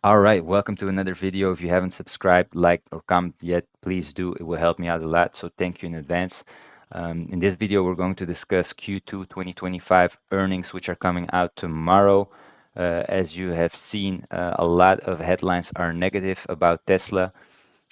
All right, welcome to another video. If you haven't subscribed, liked, or commented yet, please do. It will help me out a lot, so thank you in advance. In this video, we're going to discuss Q2 2025 earnings, which are coming out tomorrow. As you have seen, a lot of headlines are negative about Tesla.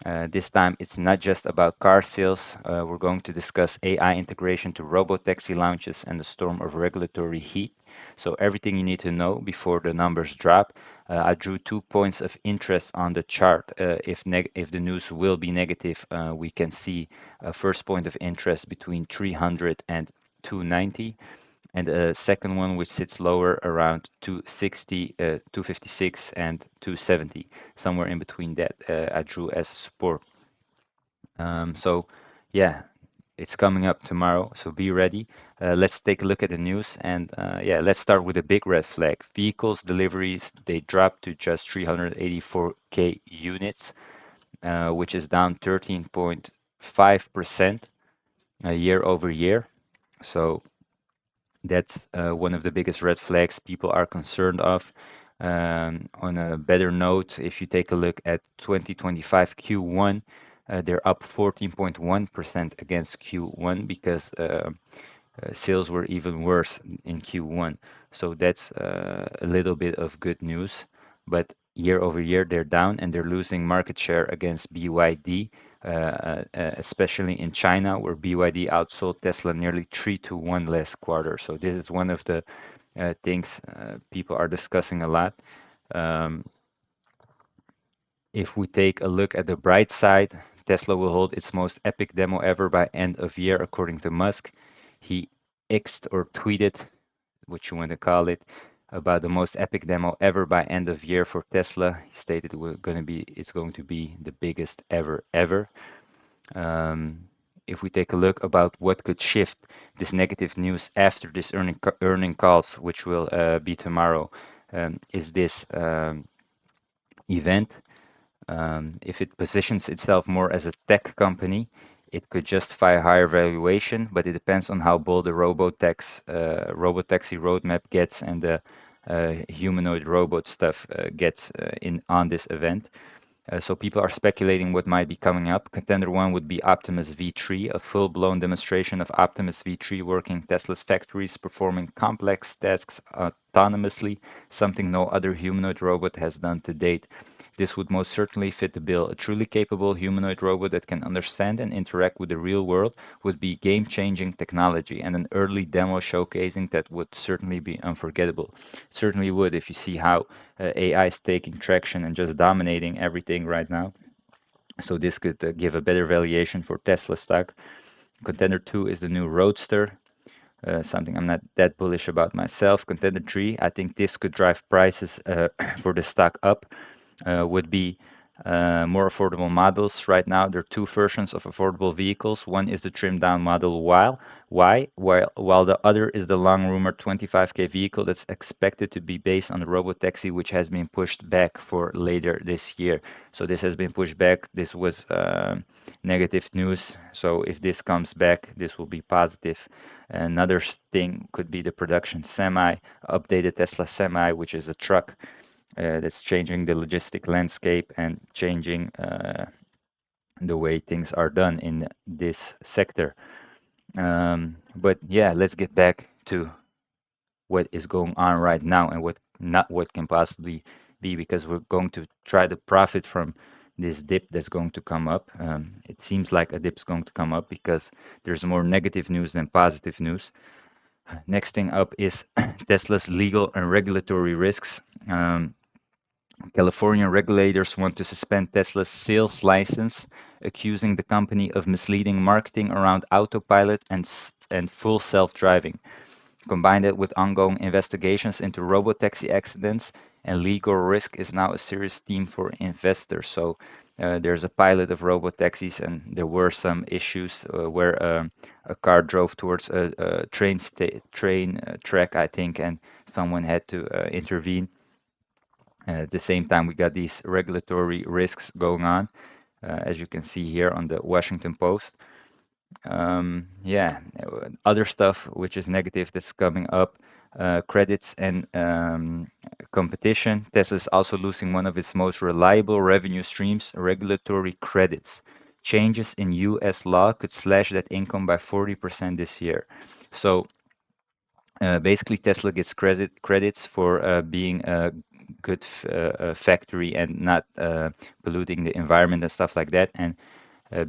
This time, it's not just about car sales. We're going to discuss AI integration to Robotaxi launches and the storm of regulatory heat. So everything you need to know before the numbers drop. I drew 2 points of interest on the chart. If the news will be negative, we can see a first point of interest between 300 and 290, and a second one which sits lower around 260, 256 and 270, somewhere in between that I drew as support. So yeah, it's coming up tomorrow, so be ready. Let's take a look at the news, and yeah, let's start with a big red flag. Vehicles deliveries, they dropped to just 384K units, which is down 13.5% year over year. So that's one of the biggest red flags people are concerned of. On a better note, if you take a look at 2025 Q1, they're up 14.1% against Q1 because sales were even worse in Q1. So that's a little bit of good news. But year over year, they're down and they're losing market share against BYD, especially in China, where BYD outsold Tesla nearly 3 to 1 last quarter. So this is one of the things people are discussing a lot. Um, if we take a look at the bright side, Tesla will hold its most epic demo ever by end of year, according to Musk. He xed or tweeted, what you want to call it, about the most epic demo ever by end of year for Tesla. He stated it's going to be the biggest ever. If we take a look about what could shift this negative news after this earning calls, which will be tomorrow, is this event. If it positions itself more as a tech company, it could justify a higher valuation, but it depends on how bold the Robotaxi roadmap gets and the humanoid robot stuff gets on this event. So people are speculating what might be coming up. Contender one would be Optimus V3, a full-blown demonstration of Optimus V3 working Tesla's factories, performing complex tasks autonomously, something no other humanoid robot has done to date. This would most certainly fit the bill. A truly capable humanoid robot that can understand and interact with the real world would be game-changing technology, and an early demo showcasing that would certainly be unforgettable. Certainly would, if you see how AI is taking traction and just dominating everything right now. So this could give a better valuation for Tesla stock. Contender 2 is the new Roadster. Something I'm not that bullish about myself. Contender 3, I think this could drive prices for the stock up. Would be more affordable models. Right now, there are two versions of affordable vehicles. One is the trimmed down Model Y, while the other is the long rumored 25K vehicle that's expected to be based on the Robotaxi, which has been pushed back for later this year. So this has been pushed back. This was negative news. So if this comes back, this will be positive. Another thing could be the production semi, updated Tesla Semi, which is a truck that's changing the logistic landscape and changing the way things are done in this sector. But yeah, let's get back to what is going on right now and what can possibly be, because we're going to try to profit from this dip that's going to come up. It seems like a dip's going to come up because there's more negative news than positive news. Next thing up is Tesla's legal and regulatory risks. California regulators want to suspend Tesla's sales license, accusing the company of misleading marketing around autopilot and full self-driving. Combine it with ongoing investigations into robotaxi accidents, and legal risk is now a serious theme for investors. So there's a pilot of robotaxis, and there were some issues where a car drove towards a train track, I think, and someone had to intervene. At the same time, we got these regulatory risks going on, as you can see here on the Washington Post. Yeah, other stuff which is negative that's coming up. credits and competition. Tesla is also losing one of its most reliable revenue streams, regulatory credits. Changes in US law could slash that income by 40% this year. So basically, Tesla gets credits for being a good factory and not polluting the environment and stuff like that, and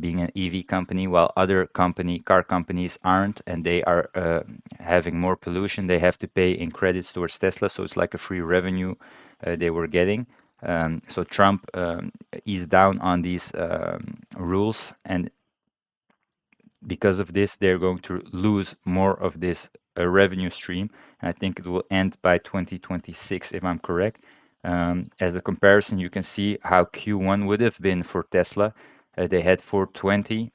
being an EV company, while other car companies aren't, and they are having more pollution. They have to pay in credits towards Tesla, so it's like a free revenue they were getting. So Trump eased down on these rules, and because of this, they're going to lose more of this revenue stream. And I think it will end by 2026, if I'm correct. As a comparison, you can see how Q1 would have been for Tesla. They had 420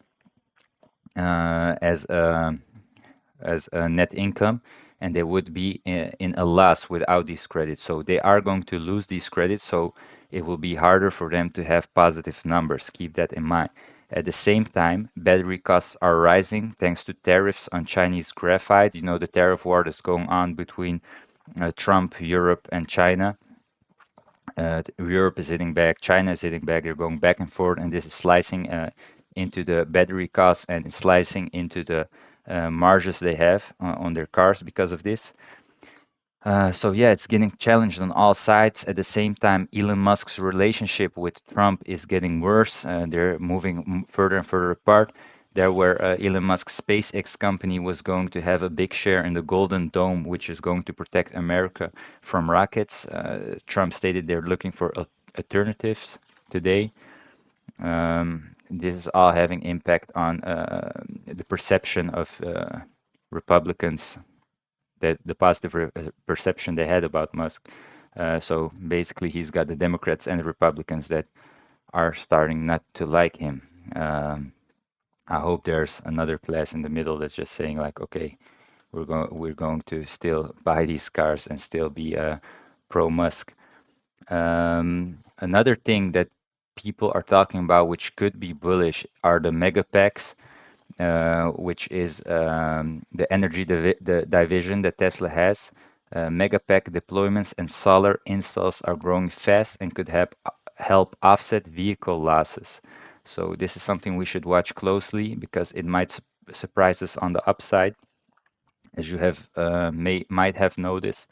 as a net income, and they would be in a loss without these credits. So they are going to lose these credits, so it will be harder for them to have positive numbers. Keep that in mind. At the same time, battery costs are rising thanks to tariffs on Chinese graphite. You know, the tariff war that's going on between Trump, Europe, and China. Europe is hitting back, China is hitting back, they're going back and forth, and this is slicing into the battery costs and slicing into the marges they have on their cars because of this. So yeah, it's getting challenged on all sides. At the same time, Elon Musk's relationship with Trump is getting worse. They're moving further and further apart. There, where Elon Musk's SpaceX company was going to have a big share in the Golden Dome, which is going to protect America from rockets. Trump stated they're looking for alternatives today. This is all having impact on the perception of Republicans, that the positive perception they had about Musk. So basically, he's got the Democrats and the Republicans that are starting not to like him. I hope there's another class in the middle that's just saying like, okay, we're going to still buy these cars and still be pro Musk. Another thing that people are talking about, which could be bullish, are the mega packs, which is the energy the division that Tesla has. Megapack deployments and solar installs are growing fast and could help offset vehicle losses. So this is something we should watch closely because it might surprise us on the upside. As you might have noticed,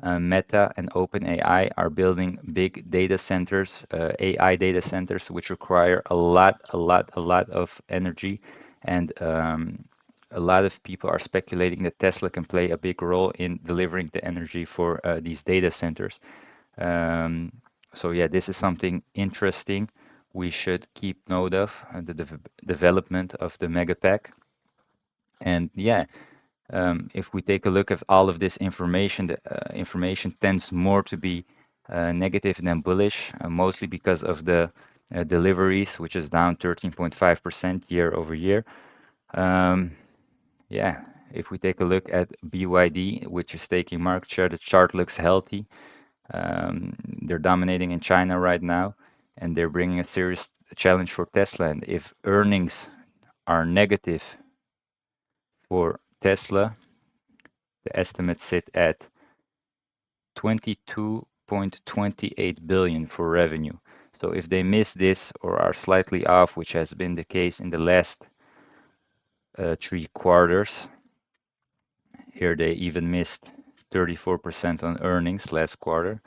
Meta and OpenAI are building big data centers, AI data centers, which require a lot of energy, and a lot of people are speculating that Tesla can play a big role in delivering the energy for these data centers. So yeah, this is something interesting we should keep note of, the development of the Megapack. And yeah, if we take a look at all of this information, the information tends more to be negative than bullish, mostly because of the deliveries, which is down 13.5% year over year. Yeah, if we take a look at BYD, which is taking market share, the chart looks healthy. They're dominating in China right now, and they're bringing a serious challenge for Tesla. And if earnings are negative for Tesla, the estimates sit at 22.28 billion for revenue. So if they miss this or are slightly off, which has been the case in the last 3 quarters, here they even missed 34% on earnings last quarter.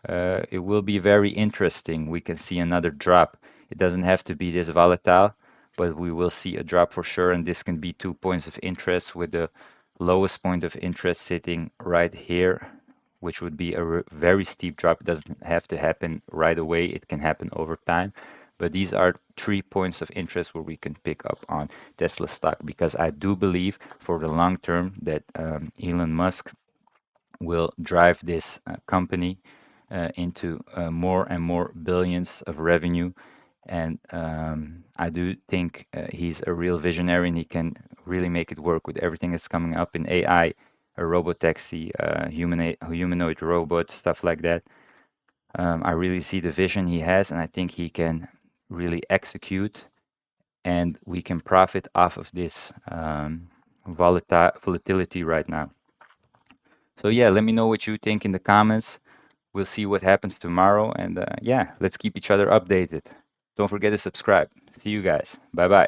It will be very interesting. We can see another drop. It doesn't have to be this volatile, but we will see a drop for sure. And this can be 2 points of interest, with the lowest point of interest sitting right here, which would be a very steep drop. It doesn't have to happen right away. It can happen over time. But these are 3 points of interest where we can pick up on Tesla stock, because I do believe for the long term that Elon Musk will drive this company into more and more billions of revenue. And I do think he's a real visionary, and he can really make it work with everything that's coming up in AI, a robotaxi, humanoid robots, stuff like that. I really see the vision he has, and I think he can really execute, and we can profit off of this volatility right now. So yeah, let me know what you think in the comments. We'll see what happens tomorrow, and yeah, let's keep each other updated. Don't forget to subscribe. See you guys. Bye bye.